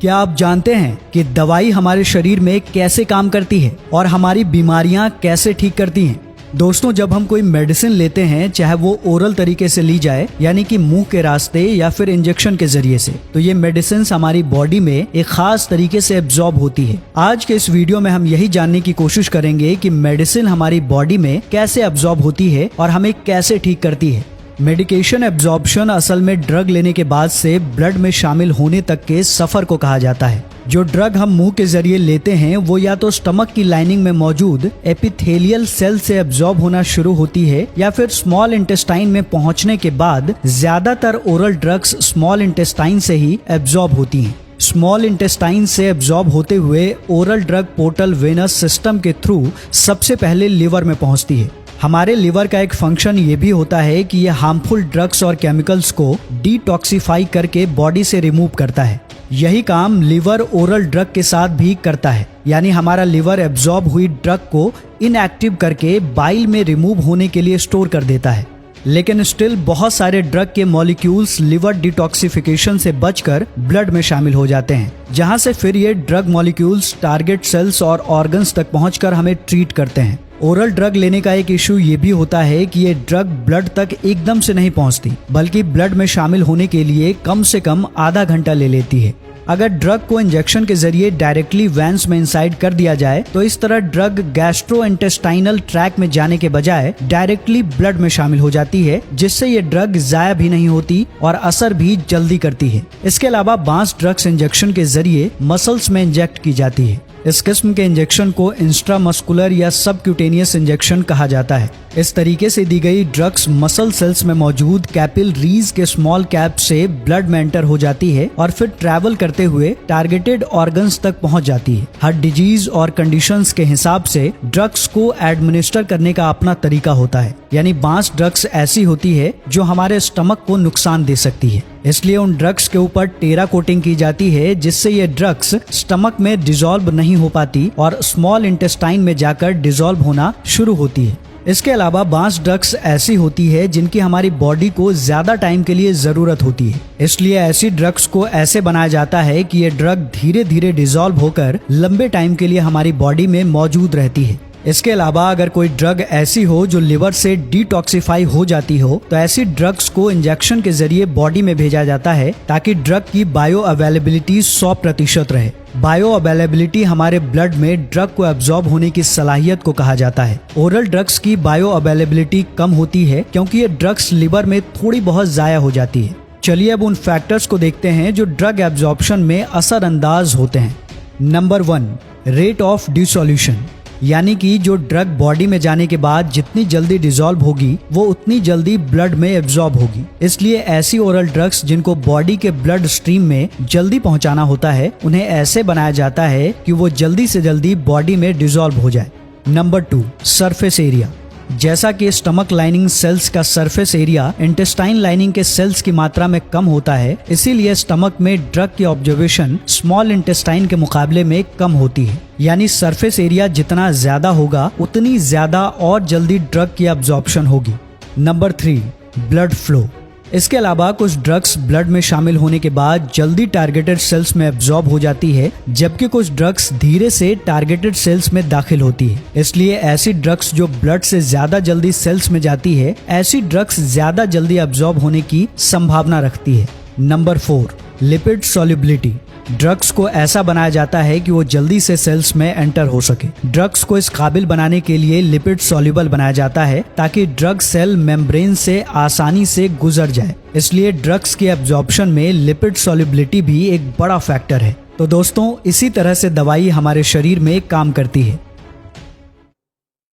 क्या आप जानते हैं कि दवाई हमारे शरीर में कैसे काम करती है और हमारी बीमारियां कैसे ठीक करती हैं? दोस्तों, जब हम कोई मेडिसिन लेते हैं, चाहे वो ओरल तरीके से ली जाए यानी कि मुंह के रास्ते या फिर इंजेक्शन के जरिए से, तो ये मेडिसिन हमारी बॉडी में एक खास तरीके से एब्जॉर्ब होती है। आज के इस वीडियो में हम यही जानने की कोशिश करेंगे कि मेडिसिन हमारी बॉडी में कैसे एब्जॉर्ब होती है और हमें कैसे ठीक करती है। मेडिकेशन एब्जॉर्प्शन असल में ड्रग लेने के बाद से ब्लड में शामिल होने तक के सफर को कहा जाता है। जो ड्रग हम मुंह के जरिए लेते हैं वो या तो स्टमक की लाइनिंग में मौजूद एपिथेलियल सेल से एब्जॉर्ब होना शुरू होती है या फिर स्मॉल इंटेस्टाइन में पहुंचने के बाद ज्यादातर ओरल ड्रग्स स्मॉल इंटेस्टाइन से ही एब्जॉर्ब होती हैं। स्मॉल इंटेस्टाइन से एब्जॉर्ब होते हुए oral drug portal venous system के थ्रू सबसे पहले लिवर में पहुंचती है। हमारे लिवर का एक फंक्शन ये भी होता है कि ये हार्मफुल ड्रग्स और केमिकल्स को डिटॉक्सिफाई करके बॉडी से रिमूव करता है। यही काम लिवर ओरल ड्रग के साथ भी करता है, यानी हमारा लिवर एब्जॉर्ब हुई ड्रग को इनएक्टिव करके बाइल में रिमूव होने के लिए स्टोर कर देता है। लेकिन स्टिल बहुत सारे ड्रग के मॉलिक्यूल्स लिवर डिटॉक्सिफिकेशन से बचकर ब्लड में शामिल हो जाते हैं, जहां से फिर ये ड्रग मॉलिक्यूल्स टारगेट सेल्स और ऑर्गन्स तक पहुंचकर हमें ट्रीट करते हैं। ओरल ड्रग लेने का एक इशू ये भी होता है कि ये ड्रग ब्लड तक एकदम से नहीं पहुंचती, बल्कि ब्लड में शामिल होने के लिए कम से कम आधा घंटा ले लेती है। अगर ड्रग को इंजेक्शन के जरिए डायरेक्टली वेन्स में इंसाइड कर दिया जाए तो इस तरह ड्रग गैस्ट्रोइंटेस्टाइनल ट्रैक में जाने के बजाय डायरेक्टली ब्लड में शामिल हो जाती है, जिससे ये ड्रग जाया भी नहीं होती और असर भी जल्दी करती है। इसके अलावा बांस ड्रग्स इंजेक्शन के जरिए मसल्स में इंजेक्ट की जाती है। इस किस्म के इंजेक्शन को इंस्ट्रामस्कुलर या सबक्यूटेनियस इंजेक्शन कहा जाता है। इस तरीके से दी गई ड्रग्स मसल सेल्स में मौजूद कैपिलरीज के स्मॉल कैप से ब्लड में एंटर हो जाती है और फिर ट्रैवल करते हुए टारगेटेड ऑर्गन्स तक पहुंच जाती है। हर डिजीज और कंडीशंस के हिसाब से ड्रग्स को एडमिनिस्टर करने का अपना तरीका होता है, यानी बांस ड्रग्स ऐसी होती है जो हमारे स्टमक को नुकसान दे सकती है, इसलिए उन ड्रग्स के ऊपर टेरा कोटिंग की जाती है, जिससे ये ड्रग्स स्टमक में डिसॉल्व नहीं हो पाती और स्मॉल इंटेस्टाइन में जाकर डिसॉल्व होना शुरू होती है। इसके अलावा बांस ड्रग्स ऐसी होती है जिनकी हमारी बॉडी को ज्यादा टाइम के लिए जरूरत होती है, इसलिए ऐसी ड्रग्स को ऐसे बनाया जाता है कि ये ड्रग धीरे धीरे डिसॉल्व होकर लंबे टाइम के लिए हमारी बॉडी में मौजूद रहती है। इसके अलावा अगर कोई ड्रग ऐसी हो जो लिवर से डिटॉक्सिफाई हो जाती हो तो ऐसी ड्रग्स को इंजेक्शन के जरिए बॉडी में भेजा जाता है ताकि ड्रग की बायो अवेलेबिलिटी 100% रहे। बायो अवेलेबिलिटी हमारे ब्लड में ड्रग को एब्जॉर्ब होने की सलाहियत को कहा जाता है। ओरल ड्रग्स की बायो अवेलेबिलिटी कम होती है क्योंकि ये ड्रग्स लिवर में थोड़ी बहुत जाया हो जाती है। चलिए अब उन फैक्टर्स को देखते हैं जो ड्रग एब्जॉर्प्शन में असरअंदाज होते हैं। नंबर 1, रेट ऑफ डिसोल्यूशन, यानी कि जो ड्रग बॉडी में जाने के बाद जितनी जल्दी डिसॉल्व होगी वो उतनी जल्दी ब्लड में एब्जॉर्ब होगी। इसलिए ऐसी ओरल ड्रग्स जिनको बॉडी के ब्लड स्ट्रीम में जल्दी पहुंचाना होता है, उन्हें ऐसे बनाया जाता है कि वो जल्दी से जल्दी बॉडी में डिसॉल्व हो जाए। नंबर 2, सरफेस एरिया, जैसा कि स्टमक लाइनिंग सेल्स का सरफेस एरिया इंटेस्टाइन लाइनिंग के सेल्स की मात्रा में कम होता है, इसीलिए स्टमक में ड्रग की ऑब्जर्वेशन स्मॉल इंटेस्टाइन के मुकाबले में कम होती है। यानी सरफेस एरिया जितना ज्यादा होगा उतनी ज्यादा और जल्दी ड्रग की अब्जॉर्प्शन होगी। Number 3, blood flow. इसके अलावा कुछ ड्रग्स ब्लड में शामिल होने के बाद जल्दी टारगेटेड सेल्स में एब्जॉर्ब हो जाती है, जबकि कुछ ड्रग्स धीरे से टारगेटेड सेल्स में दाखिल होती है। इसलिए ऐसी ड्रग्स जो ब्लड से ज्यादा जल्दी सेल्स में जाती है, ऐसी ड्रग्स ज्यादा जल्दी एब्जॉर्ब होने की संभावना रखती है। Number 4, lipid solubility. ड्रग्स को ऐसा बनाया जाता है कि वो जल्दी से सेल्स में एंटर हो सके। ड्रग्स को इस काबिल बनाने के लिए लिपिड सॉल्युबल बनाया जाता है ताकि ड्रग सेल मेम्ब्रेन से आसानी से गुजर जाए। इसलिए ड्रग्स की एब्जॉर्प्शन में लिपिड सॉल्युबिलिटी भी एक बड़ा फैक्टर है। तो दोस्तों, इसी तरह से दवाई हमारे शरीर में काम करती है।